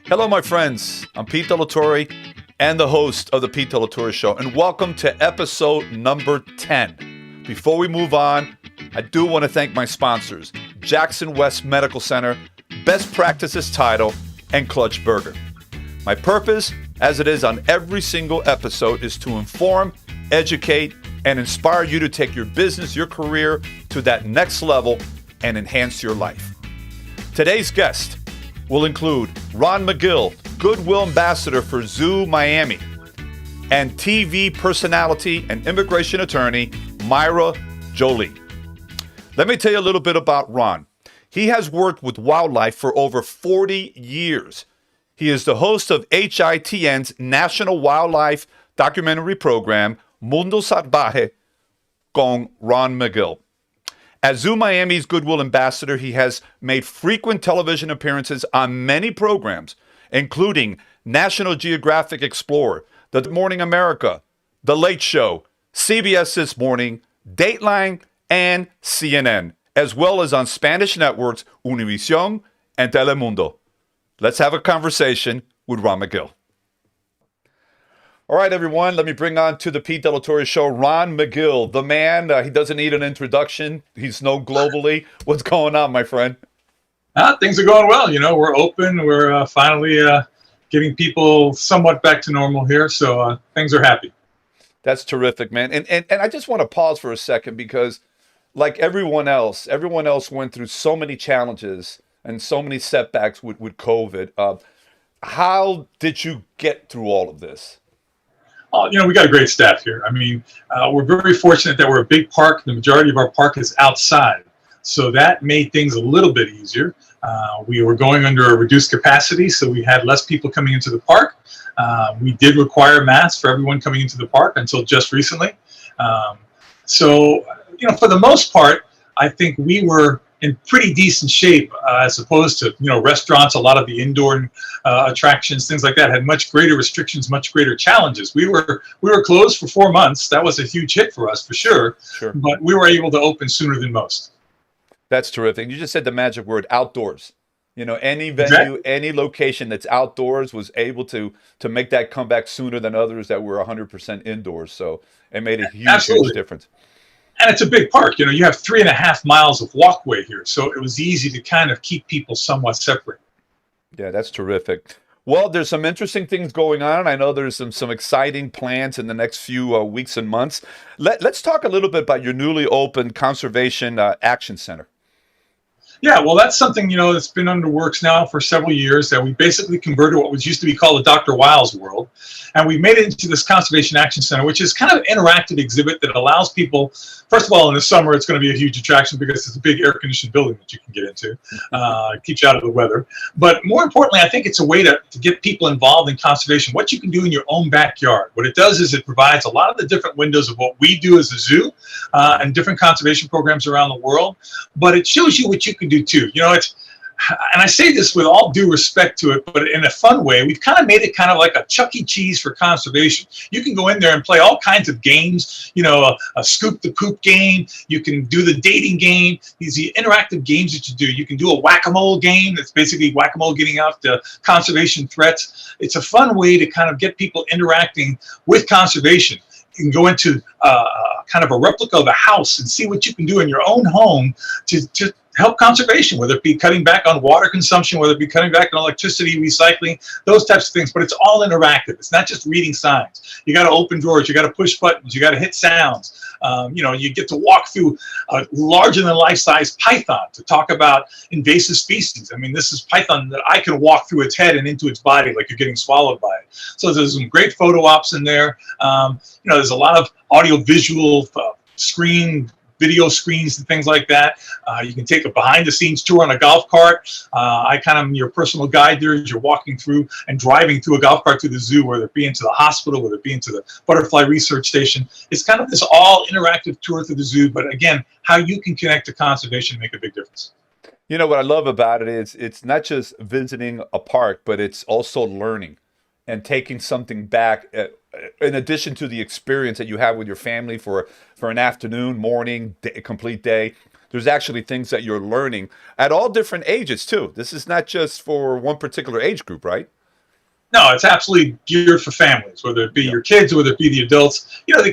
Hello, my friends. I'm Pete Torre and the host of the Pete Torre Show, and welcome to episode number 10. Before we move on, I do want to thank my sponsors, Jackson West Medical Center, Best Practices Title, and Clutch Burger. My purpose, as it is on every single episode, is to inform, educate, and inspire you to take your business, your career to that next level and enhance your life. Today's guest will include Ron Magill, Goodwill Ambassador for Zoo Miami, and TV personality and immigration attorney, Mayra Joli. Let me tell you a little bit about Ron. He has worked with wildlife for over 40 years. He is the host of HITN's National Wildlife documentary program, Mundo Salvaje, con Ron Magill. As Zoo Miami's Goodwill Ambassador, he has made frequent television appearances on many programs, including National Geographic Explorer, The Morning America, The Late Show, CBS This Morning, Dateline, and CNN, as well as on Spanish networks Univision and Telemundo. Let's have a conversation with Ron Magill. All right, everyone, let me bring on to the Pete Torre Show, Ron Magill, the man. He doesn't need an introduction. He's known globally. What's going on, my friend? Things are going well. You know, we're open. We're finally getting people somewhat back to normal here. So things are happy. That's terrific, man. And I just want to pause for a second because like everyone else went through so many challenges and so many setbacks with COVID. How did you get through all of this? You know, we got a great staff here. I mean, we're very fortunate that we're a big park. The majority of our park is outside. So that made things a little bit easier. We were going under a reduced capacity, so we had less people coming into the park. We did require masks for everyone coming into the park until just recently. So, you know, for the most part, I think we were in pretty decent shape as opposed to, you know, restaurants. A lot of the indoor attractions, things like that, had much greater restrictions, much greater challenges. We were closed for 4 months. That was a huge hit for us, for sure. But we were able to open sooner than most. That's terrific. You just said the magic word, outdoors. You know, any venue, Exactly. any location that's outdoors was able to make that comeback sooner than others that were 100% indoors. So it made a huge difference. And it's a big park. You know, you have 3.5 miles of walkway here. So it was easy to kind of keep people somewhat separate. Yeah, that's terrific. Well, there's some interesting things going on. I know there's some exciting plans in the next few weeks and months. Let's talk a little bit about your newly opened Conservation Action Center. Yeah, well, that's something, you know, that's been under works now for several years, that we basically converted what was used to be called the Dr. Wiles world. And we made it into this Conservation Action Center, which is kind of an interactive exhibit that allows people, first of all, in the summer, it's going to be a huge attraction because it's a big air-conditioned building that you can get into. It keeps you out of the weather. But more importantly, I think it's a way to get people involved in conservation, what you can do in your own backyard. What it does is it provides a lot of the different windows of what we do as a zoo and different conservation programs around the world. But it shows you what you can do too. You know, and I say this with all due respect to it, but in a fun way. We've kind of made it kind of like a Chuck E. Cheese for conservation. You can go in there and play all kinds of games, you know, a scoop the poop game. You can do the dating game. These are the interactive games that you do. You can do a whack-a-mole game. That's basically whack-a-mole getting out the conservation threats. It's a fun way to kind of get people interacting with conservation. You can go into kind of a replica of a house and see what you can do in your own home to help conservation, whether it be cutting back on water consumption, whether it be cutting back on electricity, recycling, those types of things. But it's all interactive. It's not just reading signs. You got to open drawers. You got to push buttons. You got to hit sounds. You know, you get to walk through a larger-than-life-size python to talk about invasive species. I mean, this is python that I can walk through its head and into its body like you're getting swallowed by it. So there's some great photo ops in there. You know, there's a lot of audio-visual video screens and things like that. You can take a behind-the-scenes tour on a golf cart. I kind of am your personal guide there as you're walking through and driving through a golf cart to the zoo, whether it be into the hospital, whether it be into the butterfly research station. It's kind of this all interactive tour through the zoo, but again, how you can connect to conservation and make a big difference. You know, what I love about it is it's not just visiting a park, but it's also learning and taking something back in addition to the experience that you have with your family for an afternoon, morning, complete day. There's actually things that you're learning at all different ages too. This is not just for one particular age group, right? No, it's absolutely geared for families, whether it be your kids or whether it be the adults. The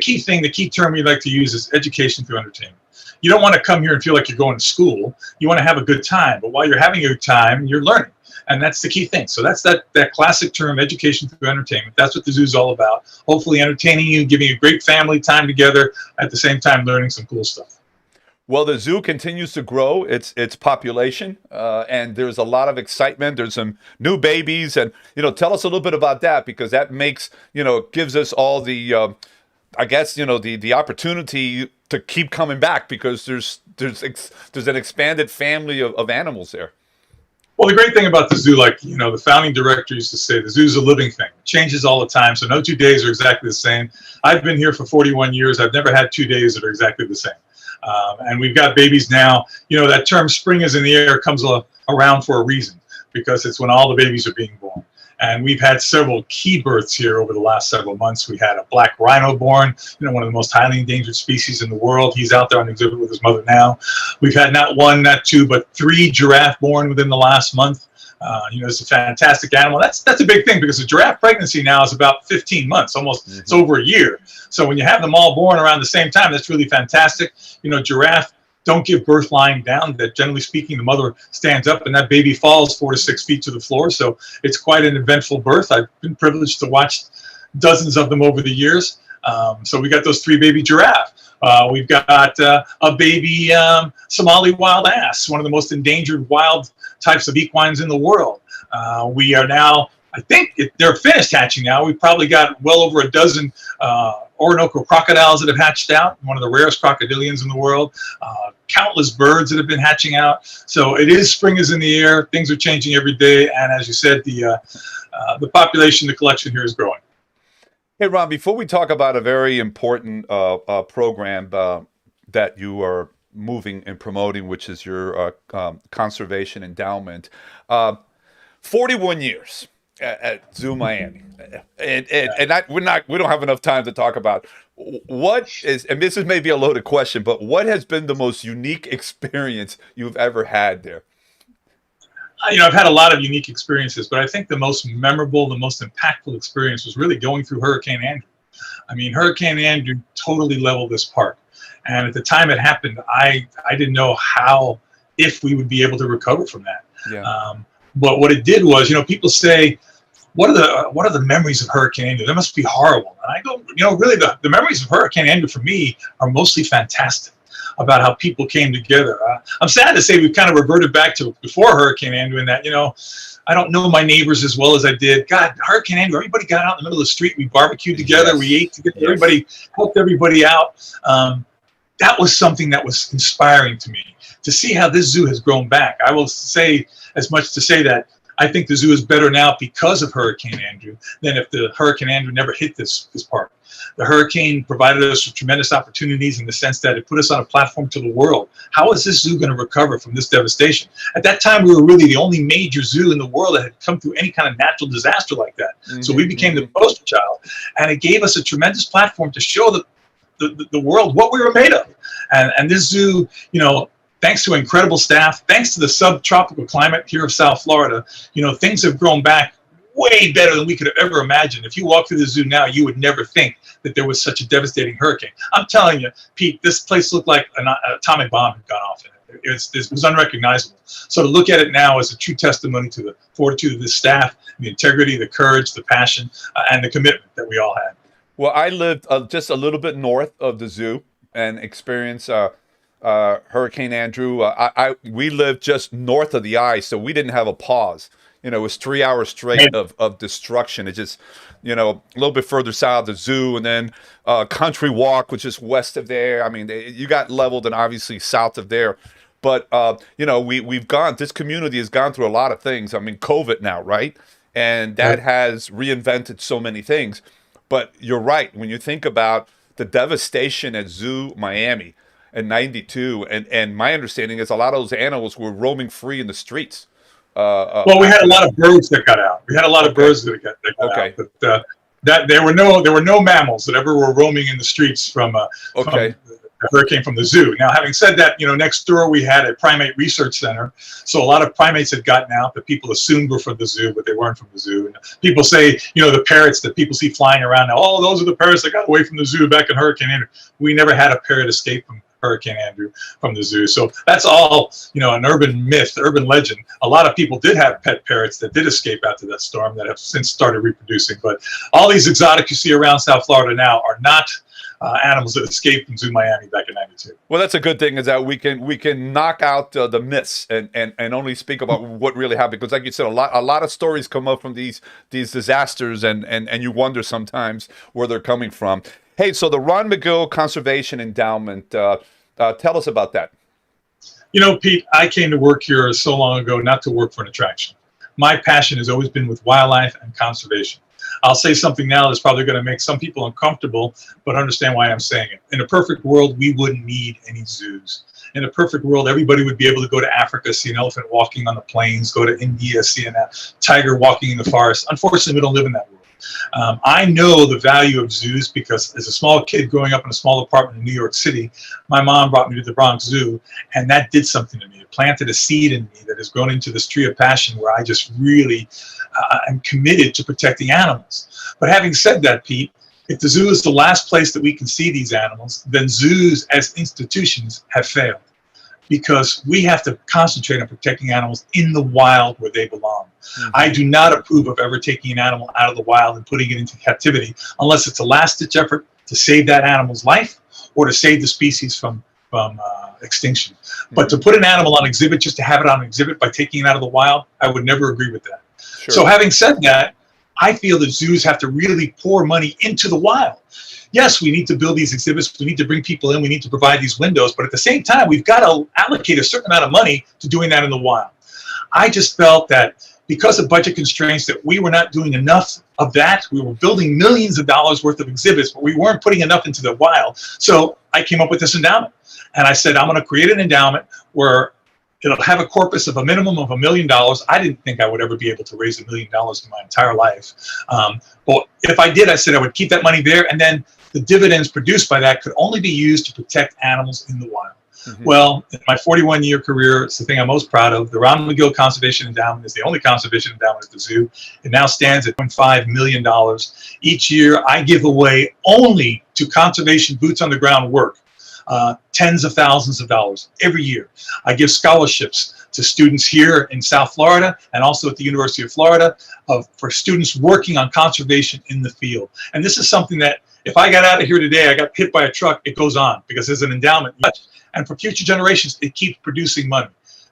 key term we like to use is education through entertainment. You don't want to come here and feel like you're going to school. You want to have a good time, but while you're having a good time, you're learning. And that's the key thing. So that's that classic term, education through entertainment. That's what the zoo's all about. Hopefully entertaining you, giving you great family time together, at the same time learning some cool stuff. Well, the zoo continues to grow its population, and there's a lot of excitement. There's some new babies, and tell us a little bit about that, because that makes gives us all the I guess the opportunity to keep coming back, because there's an expanded family of animals there. Well, the great thing about the zoo, like, the founding director used to say, the zoo's a living thing. It changes all the time, so no 2 days are exactly the same. I've been here for 41 years. I've never had 2 days that are exactly the same. And we've got babies now. That term "spring is in the air" comes around for a reason, because it's when all the babies are being born. And we've had several key births here over the last several months. We had a black rhino born, one of the most highly endangered species in the world. He's out there on exhibit with his mother now. We've had not one, not two, but 3 giraffe born within the last month. It's a fantastic animal. That's a big thing, because a giraffe pregnancy now is about 15 months, almost. Mm-hmm. It's over a year. So when you have them all born around the same time, that's really fantastic. Giraffe don't give birth lying down. That generally speaking, the mother stands up and that baby falls 4 to 6 feet to the floor. So it's quite an eventful birth. I've been privileged to watch dozens of them over the years. So we got those 3 baby giraffe. We've got a baby Somali wild ass, one of the most endangered wild types of equines in the world. We are now, I think they're finished hatching now. We've probably got well over a dozen Orinoco crocodiles that have hatched out, one of the rarest crocodilians in the world. Countless birds that have been hatching out. So spring is in the air. Things are changing every day. And as you said, the population, the collection here is growing. Hey, Ron, before we talk about a very important program that you are moving and promoting, which is your conservation endowment, 41 years at Zoo Miami, and we don't have enough time to talk about what is, and this is maybe a loaded question, but what has been the most unique experience you've ever had there? I've had a lot of unique experiences, but I think the most memorable, the most impactful experience was really going through Hurricane Andrew. Hurricane Andrew totally leveled this park. And at the time it happened, I didn't know if we would be able to recover from that. Yeah. But what it did was, people say, what are the memories of Hurricane Andrew? They must be horrible. And I go, really the memories of Hurricane Andrew for me are mostly fantastic, about how people came together. I'm sad to say we've kind of reverted back to before Hurricane Andrew, in that, I don't know my neighbors as well as I did. God, Hurricane Andrew, everybody got out in the middle of the street. We barbecued together. Yes. We ate together. Yes. Everybody helped everybody out. That was something that was inspiring to me, to see how this zoo has grown back. I will say as much to say that I think the zoo is better now because of Hurricane Andrew than if the Hurricane Andrew never hit this park. The hurricane provided us with tremendous opportunities in the sense that it put us on a platform to the world. How is this zoo going to recover from this devastation? At that time, we were really the only major zoo in the world that had come through any kind of natural disaster like that. Mm-hmm. So we became the poster child, and it gave us a tremendous platform to show the world what we were made of. And this zoo, thanks to incredible staff, thanks to the subtropical climate here of South Florida, things have grown back way better than we could have ever imagined. If you walk through the zoo now, you would never think that there was such a devastating hurricane. I'm telling you, Pete, this place looked like an atomic bomb had gone off in it. It was unrecognizable. So to look at it now is a true testimony to the fortitude of this staff, the integrity, the courage, the passion, and the commitment that we all had. Well, I lived just a little bit north of the zoo and experienced Hurricane Andrew. We lived just north of the eye, so we didn't have a pause. It was 3 hours straight of destruction. It just, a little bit further south, the zoo, and then Country Walk, which is west of there. You got leveled and obviously south of there. But, this community has gone through a lot of things. COVID now, right? And that has reinvented so many things. But you're right. When you think about the devastation at Zoo Miami in '92, and my understanding is a lot of those animals were roaming free in the streets. Well, we had a lot of birds that got out. We had a lot of birds that got out. But that there were no mammals that ever were roaming in the streets from the hurricane from the zoo. Now, having said that, next door we had a primate research center. So a lot of primates had gotten out that people assumed were from the zoo, but they weren't from the zoo. And people say, the parrots that people see flying around now, oh, those are the parrots that got away from the zoo back in Hurricane Andrew. We never had a parrot escape from Hurricane Andrew from the zoo. So that's all, an urban myth, urban legend. A lot of people did have pet parrots that did escape after that storm that have since started reproducing. But all these exotics you see around South Florida now are not animals that escaped from Zoo Miami back in '92. Well, that's a good thing, is that we can knock out the myths and only speak about what really happened. Because, like you said, a lot of stories come up from these disasters, and you wonder sometimes where they're coming from. Hey, so the Ron Magill Conservation Endowment, tell us about that. Pete, I came to work here so long ago not to work for an attraction. My passion has always been with wildlife and conservation. I'll say something now that's probably going to make some people uncomfortable, but understand why I'm saying it. In a perfect world, we wouldn't need any zoos. In a perfect world, everybody would be able to go to Africa, see an elephant walking on the plains, go to India, see a tiger walking in the forest. Unfortunately, we don't live in that world. I know the value of zoos because as a small kid growing up in a small apartment in New York City, my mom brought me to the Bronx Zoo, and that did something to me. It planted a seed in me that has grown into this tree of passion where I just really am committed to protecting animals. But having said that, Pete, if the zoo is the last place that we can see these animals, then zoos as institutions have failed, because we have to concentrate on protecting animals in the wild where they belong. Mm-hmm. I do not approve of ever taking an animal out of the wild and putting it into captivity unless it's a last-ditch effort to save that animal's life or to save the species from extinction. Mm-hmm. But to put an animal on exhibit just to have it on exhibit by taking it out of the wild, I would never agree with that. Sure. So having said that, I feel that zoos have to really pour money into the wild. Yes, we need to build these exhibits. We need to bring people in. We need to provide these windows. But at the same time, we've got to allocate a certain amount of money to doing that in the wild. I just felt that because of budget constraints that we were not doing enough of that. We were building millions of dollars worth of exhibits, but we weren't putting enough into the wild. So I came up with this endowment. And I said, I'm going to create an endowment where it'll have a corpus of a minimum of $1 million. I didn't think I would ever be able to raise $1 million in my entire life. But if I did, I said I would keep that money there, and then the dividends produced by that could only be used to protect animals in the wild. Mm-hmm. Well, in my 41-year career, it's the thing I'm most proud of. The Ron Magill Conservation Endowment is the only conservation endowment at the zoo. It now stands at $0.5 million. Each year, I give away only to conservation boots on the ground work tens of thousands of dollars every year. I give scholarships to students here in South Florida and also at the University of Florida for students working on conservation in the field. And this is something that if I got out of here today, I got hit by a truck, it goes on because there's an endowment. And for future generations, it keeps producing money.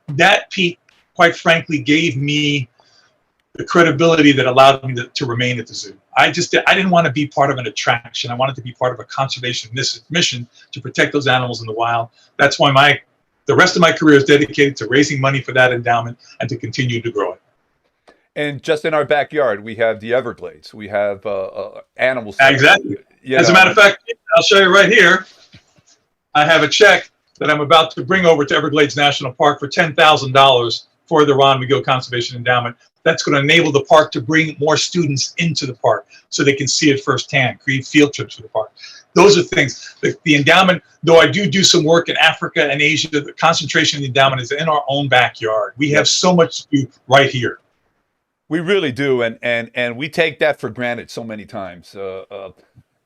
That, Pete, quite frankly, gave me the credibility that allowed me to remain at the zoo. I didn't want to be part of an attraction. I wanted to be part of a conservation mission to protect those animals in the wild. That's why the rest of my career is dedicated to raising money for that endowment and to continue to grow it. And just in our backyard, we have the Everglades. We have animals. Exactly. As a matter of fact, I'll show you right here. I have a check that I'm about to bring over to Everglades National Park for $10,000 for the Ron Magill Conservation Endowment. That's going to enable the park to bring more students into the park so they can see it firsthand, create field trips for the park. Those are things. The endowment, though I do some work in Africa and Asia, the concentration of the endowment is in our own backyard. We have so much to do right here. We really do, and we take that for granted so many times.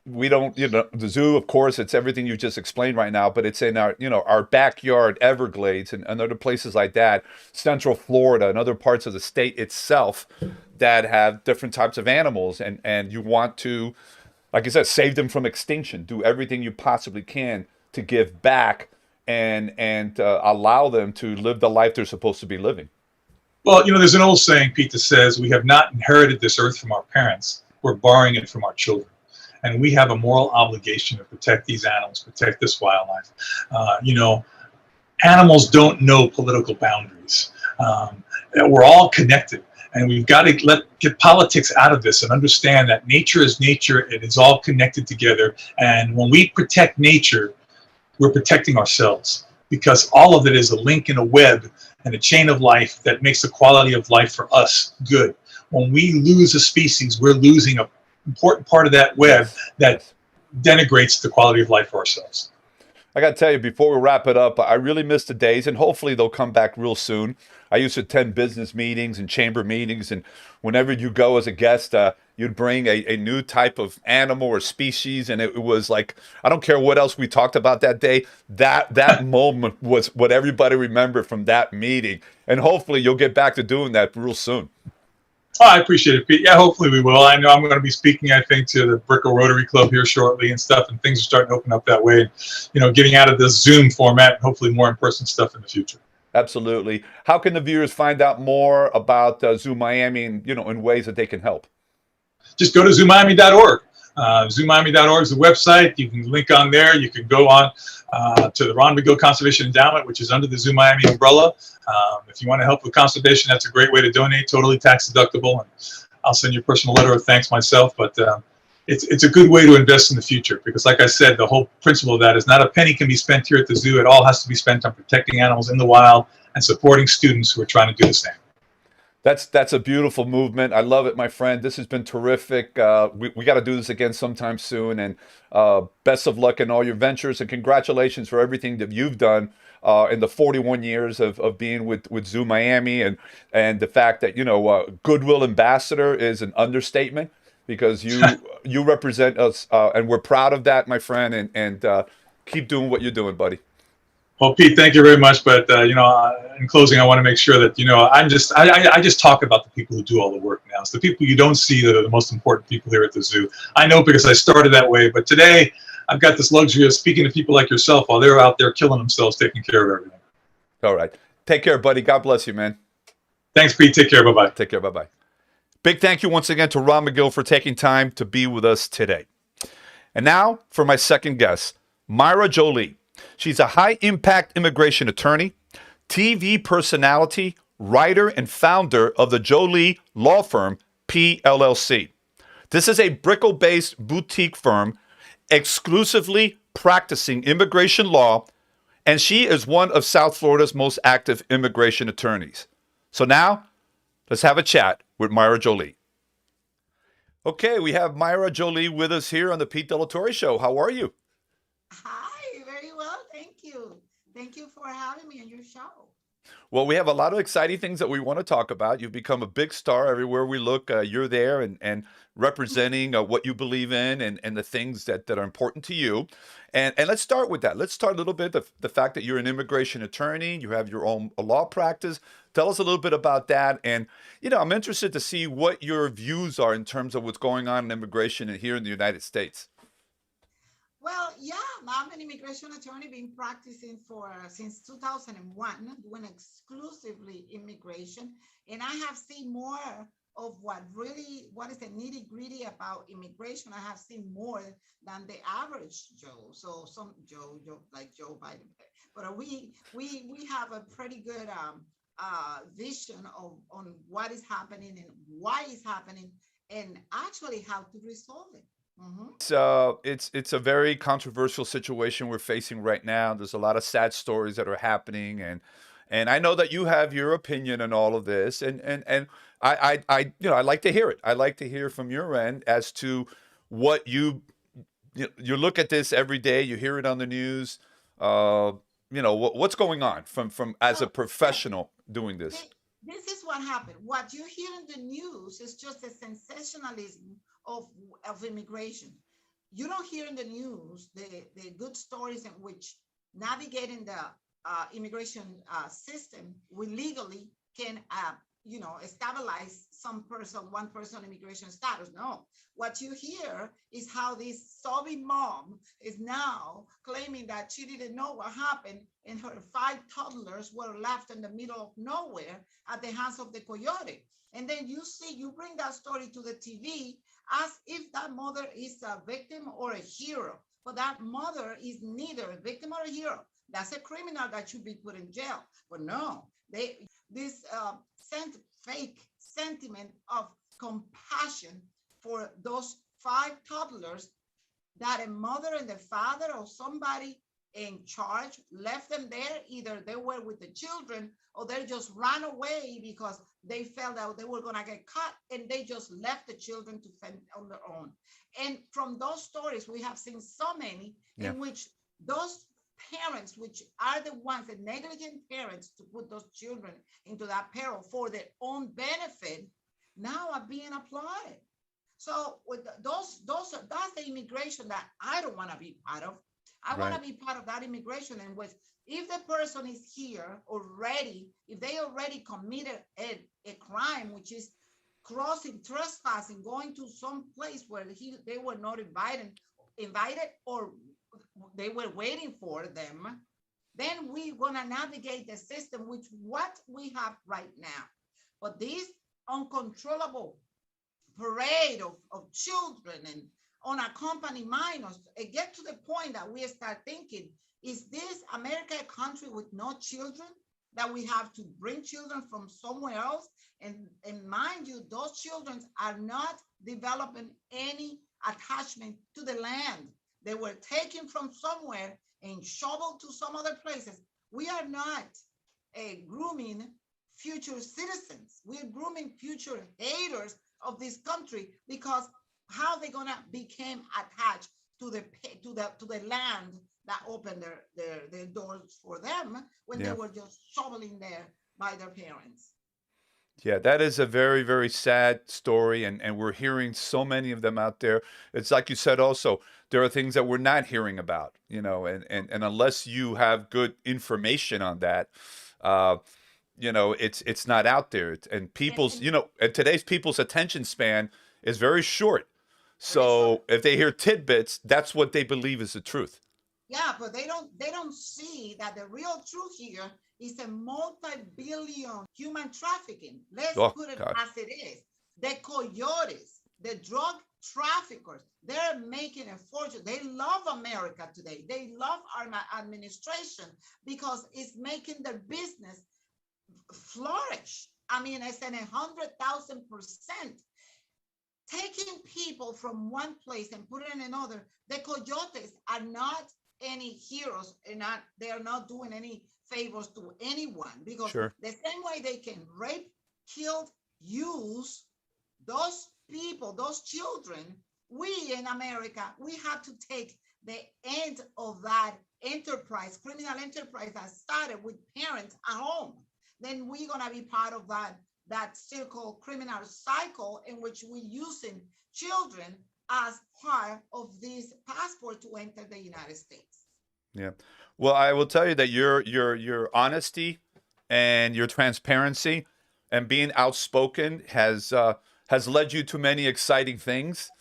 We don't, the zoo, of course, it's everything you just explained right now, but it's in our, our backyard, Everglades, and other places like that, Central Florida and other parts of the state itself that have different types of animals, and you want to, like I said, save them from extinction. Do everything you possibly can to give back and allow them to live the life they're supposed to be living. Well, there's an old saying, Pete, that says we have not inherited this earth from our parents. We're borrowing it from our children. And we have a moral obligation to protect these animals, protect this wildlife. Animals don't know political boundaries. We're all connected. And we've got to get politics out of this and understand that nature is nature. It is all connected together. And when we protect nature, we're protecting ourselves, because all of it is a link in a web and a chain of life that makes the quality of life for us good. When we lose a species, we're losing an important part of that web that denigrates the quality of life for ourselves. I got to tell you, before we wrap it up, I really miss the days, and hopefully they'll come back real soon. I used to attend business meetings and chamber meetings, and whenever you go as a guest, you'd bring a new type of animal or species, and it was like, I don't care what else we talked about that day. That moment was what everybody remembered from that meeting, and hopefully you'll get back to doing that real soon. Oh, I appreciate it, Pete. Yeah, hopefully we will. I know I'm going to be speaking, I think, to the Brickell Rotary Club here shortly and stuff, and things are starting to open up that way. Getting out of this Zoom format and hopefully more in-person stuff in the future. Absolutely. How can the viewers find out more about Zoo Miami and, in ways that they can help? Just go to zoomiami.org. Zoomiami.org is the website. You can link on there. You can go on to the Ron Magill Conservation Endowment, which is under the Zoo Miami umbrella. If you want to help with conservation, that's a great way to donate, totally tax deductible. And I'll send you a personal letter of thanks myself. But it's a good way to invest in the future because, like I said, the whole principle of that is not a penny can be spent here at the zoo. It all has to be spent on protecting animals in the wild and supporting students who are trying to do the same. That's a beautiful movement. I love it, my friend. This has been terrific. We got to do this again sometime soon. And best of luck in all your ventures. And congratulations for everything that you've done in the 41 years of being with Zoo Miami. And the fact that, Goodwill Ambassador is an understatement because you represent us. And we're proud of that, my friend. And keep doing what you're doing, buddy. Well, Pete, thank you very much. But in closing, I want to make sure that I just talk about the people who do all the work now. It's the people you don't see that are the most important people here at the zoo. I know because I started that way. But today, I've got this luxury of speaking to people like yourself while they're out there killing themselves, taking care of everything. All right, take care, buddy. God bless you, man. Thanks, Pete. Take care. Bye bye. Take care. Bye bye. Big thank you once again to Ron Magill for taking time to be with us today. And now for my second guest, Mayra Joli. She's a high-impact immigration attorney, TV personality, writer, and founder of the Joli Law Firm, PLLC. This is a Brickell-based boutique firm exclusively practicing immigration law, and she is one of South Florida's most active immigration attorneys. So now, let's have a chat with Mayra Joli. Okay, we have Mayra Joli with us here on the Pete De La Torre Show. How are you? Hi, very well. Thank you. Thank you for having me on your show. Well, we have a lot of exciting things that we want to talk about. You've become a big star everywhere we look. You're there and representing what you believe in and the things that are important to you. And let's start with that. Let's start a little bit the fact that you're an immigration attorney. You have your own law practice. Tell us a little bit about that. And, I'm interested to see what your views are in terms of what's going on in immigration here in the United States. Well, yeah, I'm an immigration attorney, been practicing since 2001, doing exclusively immigration, and I have seen more of what is the nitty gritty about immigration. I have seen more than the average Joe. So some Joe like Joe Biden, but we have a pretty good vision on what is happening and why it's happening, and actually how to resolve it. It's a very controversial situation we're facing right now. There's a lot of sad stories that are happening, and I know that you have your opinion on all of this, and I like to hear it. I like to hear from your end as to what you look at this every day. You hear it on the news. What's going on from as a professional doing this. This is what happened. What you hear in the news is just a sensationalism of immigration. You don't hear in the news the good stories in which navigating the immigration system, we legally can stabilize one person immigration status. No, what you hear is how this Soviet mom is now claiming that she didn't know what happened and her 5 toddlers were left in the middle of nowhere at the hands of the coyote. And then you bring that story to the TV as if that mother is a victim or a hero. But that mother is neither a victim or a hero. That's a criminal that should be put in jail. But no, this fake sentiment of compassion for those 5 toddlers that a mother and the father or somebody in charge left them there. Either they were with the children or they just ran away because they felt that they were going to get caught, and they just left the children to fend on their own. And from those stories, we have seen so many in which those parents, which are the ones, the negligent parents, to put those children into that peril for their own benefit, now are being applied. So with that's the immigration that I don't want to be part of. I want to be part of that immigration, and with if the person is here already, if they already committed a crime, which is crossing, trespassing, going to some place where they were not invited, or they were waiting for them, then we're gonna navigate the system, which what we have right now. But this uncontrollable parade of children and unaccompanied minors, it get to the point that we start thinking, is this America a country with no children, that we have to bring children from somewhere else? And mind you, those children are not developing any attachment to the land. They were taken from somewhere and shoveled to some other places. We are not grooming future citizens. We're grooming future haters of this country, because how they gonna become attached to the land that opened their doors for them when they were just shoveling there by their parents. Yeah, that is a very, very sad story, and we're hearing so many of them out there. It's like you said also, there are things that we're not hearing about, and unless you have good information on that, it's not out there. And people's, and today's people's attention span is very short. So if they hear tidbits, that's what they believe is the truth. Yeah, but they don't see that the real truth here is a multi-billion human trafficking. Let's put it as it is. The coyotes, the drug traffickers, they're making a fortune. They love America today. They love our administration because it's making their business flourish. I mean, it's an 100,000%. Taking people from one place and putting in another. The coyotes are not any heroes, and they are not doing any favors to anyone, because the same way they can rape, kill, use those people, those children, we in America, we have to take the end of that enterprise, criminal enterprise that started with parents at home. Then we're gonna be part of that circle, criminal cycle, in which we're using children as part of this passport to enter the United States. Yeah. Well, I will tell you that your honesty and your transparency and being outspoken has led you to many exciting things.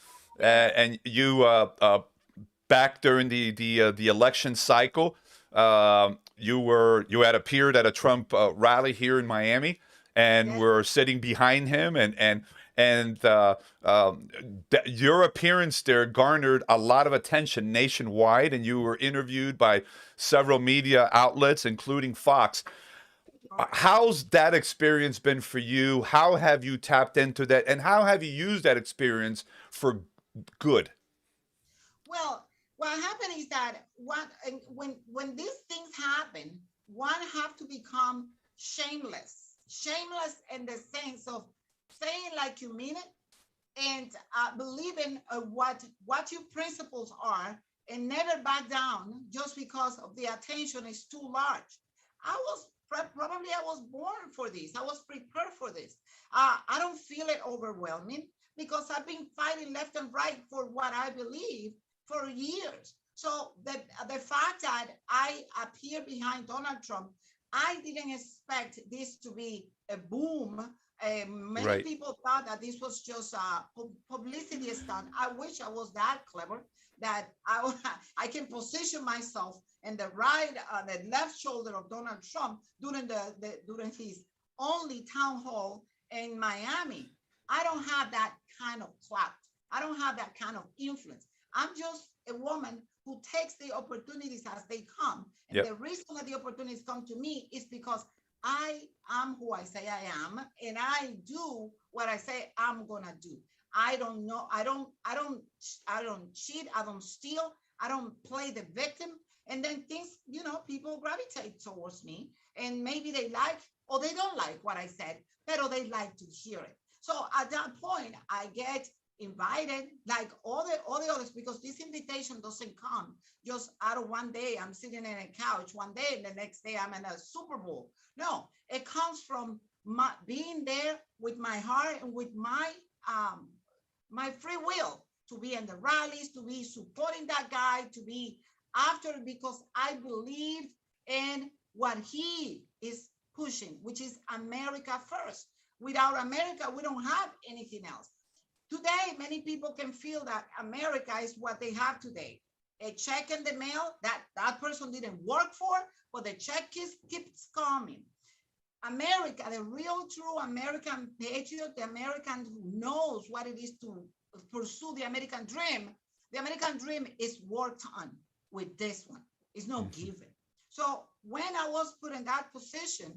And you back during the election cycle, you had appeared at a Trump rally here in Miami, and were sitting behind him, and your appearance there garnered a lot of attention nationwide, and you were interviewed by several media outlets, including Fox. How's that experience been for you? How have you tapped into that, and how have you used that experience for good? Well, what happened is that when these things happen, one have to become shameless in the sense of saying like you mean it, and believing what your principles are, and never back down just because of the attention is too large. I was born for this. I was prepared for this. I don't feel it overwhelming because I've been fighting left and right for what I believe for years. So the fact that I appear behind Donald Trump, I didn't expect this to be a boom. Many people thought that this was just a publicity stunt. I wish I was that clever, that I can position myself in the left shoulder of Donald Trump during his only town hall in Miami. I don't have that kind of clout. I don't have that kind of influence. I'm just a woman who takes the opportunities as they come. And the reason that the opportunities come to me is because I am who I say I am, and I do what I say I'm gonna do. I don't know. I don't cheat. I don't steal. I don't play the victim. And then things, people gravitate towards me, and maybe they like or they don't like what I said, but they like to hear it. So at that point, I get invited like all the others, because this invitation doesn't come just out of one day. I'm sitting in a couch one day and the next day I'm in a Super Bowl. No, it comes from my being there with my heart and with my free will to be in the rallies, to be supporting that guy, to be after, because I believe in what he is pushing, which is America first. Without America, we don't have anything else. Today, many people can feel that America is what they have today. A check in the mail that person didn't work for, but the check keeps coming. America, the real true American patriot, the American who knows what it is to pursue the American dream is worked on with this one. It's no given. So when I was put in that position,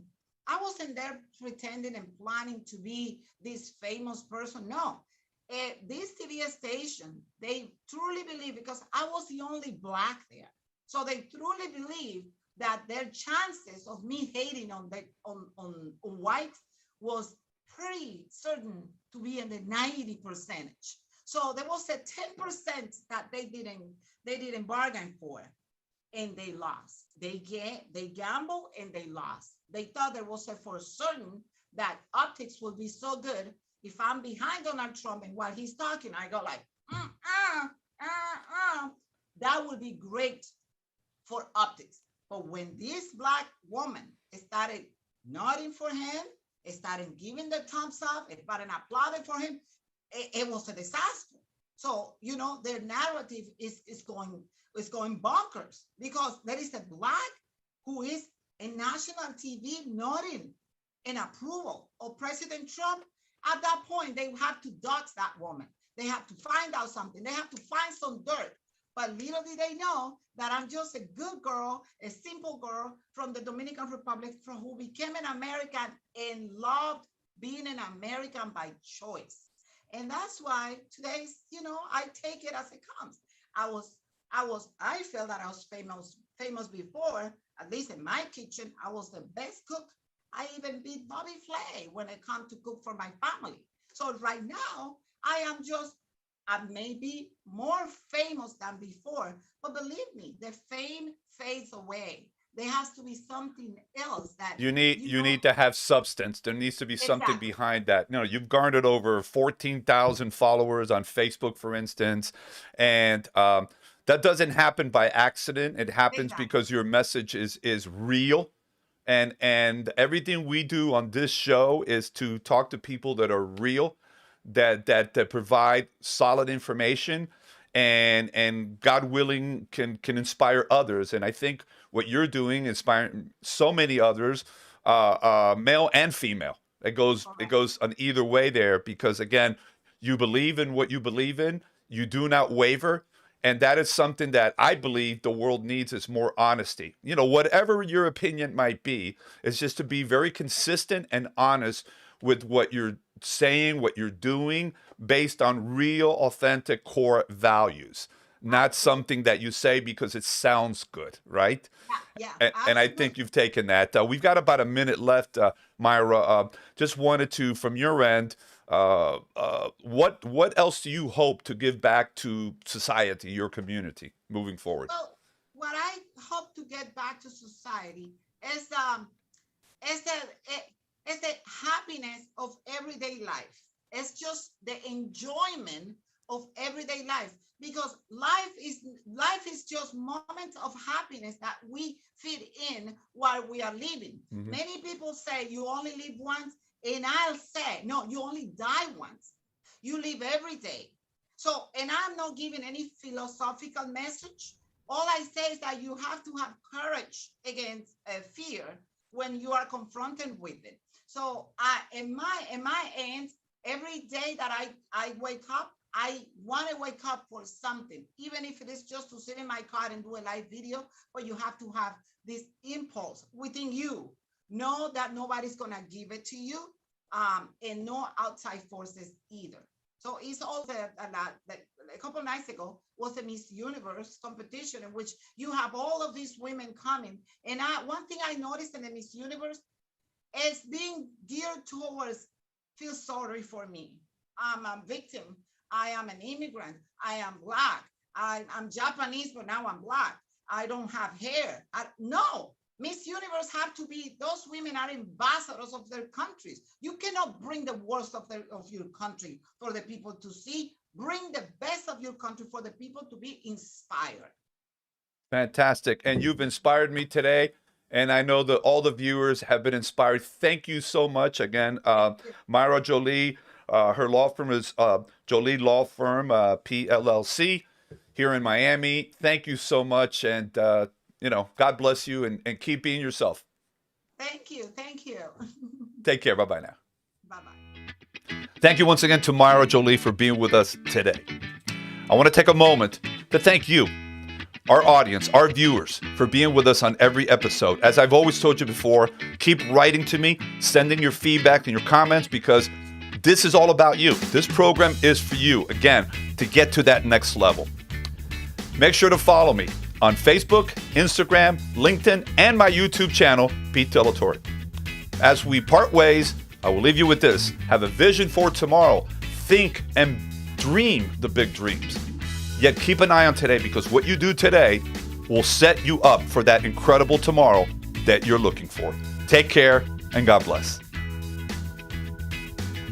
I wasn't there pretending and planning to be this famous person. No, this TV station, they truly believe, because I was the only Black there. So they truly believe that their chances of me hating on whites was pretty certain to be in the 90%. So there was a 10% that they didn't bargain for, and they lost. They gambled and they lost. They thought there was a for certain that optics would be so good. If I'm behind Donald Trump and while he's talking, I go like, that would be great for optics. But when this Black woman started nodding for him, started giving the thumbs up, started applauding for him, it was a disaster. So, their narrative is going bonkers, because there is a Black who is in national TV nodding in approval of President Trump. At that point, they have to dox that woman. They have to find out something. They have to find some dirt. But little did they know that I'm just a good girl, a simple girl from the Dominican Republic, who became an American and loved being an American by choice. And that's why today's, I take it as it comes. I felt that I was famous before. At least in my kitchen, I was the best cook. I even beat Bobby Flay when it comes to cook for my family. So right now, I may be more famous than before, but believe me, the fame fades away. There has to be something else that you need to have substance. There needs to be something behind that. You've garnered over 14,000 followers on Facebook, for instance, and that doesn't happen by accident. It happens because your message is real. And everything we do on this show is to talk to people that are real, that provide solid information, and God willing can inspire others. And I think what you're doing is inspiring so many others, male and female. It goes on either way there, because again, you believe in what you believe in. You do not waver. And that is something that I believe the world needs, is more honesty. Whatever your opinion might be, is just to be very consistent and honest with what you're saying, what you're doing, based on real, authentic core values, not something that you say because it sounds good, right? Yeah. And I think you've taken that. We've got about a minute left, Mayra. Just wanted to, from your end, what else do you hope to give back to society, your community, moving forward? Well, what I hope to get back to society is the happiness of everyday life. It's just the enjoyment of everyday life, because life is just moments of happiness that we fit in while we are living. Mm-hmm. Many people say you only live once, and I'll say, no, you only die once. You live every day. So, and I'm not giving any philosophical message. All I say is that you have to have courage against fear when you are confronted with it. So, in my end, every day that I wake up, I want to wake up for something, even if it is just to sit in my car and do a live video. But you have to have this impulse within you. Know that nobody's gonna give it to you, and no outside forces either. So it's also a couple of nights ago was the Miss Universe competition, in which you have all of these women coming. And one thing I noticed in the Miss Universe is being geared towards feel sorry for me. I'm a victim I am an immigrant. I am Black. I'm Japanese, but now I'm Black. I don't have hair. No, Miss Universe have to be, those women are ambassadors of their countries. You cannot bring the worst of your country for the people to see. Bring the best of your country for the people to be inspired. Fantastic. And you've inspired me today. And I know that all the viewers have been inspired. Thank you so much. Again, Mayra Joli, her law firm is Joli Law Firm, PLLC, here in Miami. Thank you so much. And, God bless you and keep being yourself. Thank you. Thank you. Take care. Bye-bye now. Bye-bye. Thank you once again to Mayra Joli for being with us today. I want to take a moment to thank you, our audience, our viewers, for being with us on every episode. As I've always told you before, keep writing to me, sending your feedback and your comments, because this is all about you. This program is for you, again, to get to that next level. Make sure to follow me on Facebook, Instagram, LinkedIn, and my YouTube channel, Pete Della Torre. As we part ways, I will leave you with this. Have a vision for tomorrow. Think and dream the big dreams. Yet keep an eye on today, because what you do today will set you up for that incredible tomorrow that you're looking for. Take care and God bless.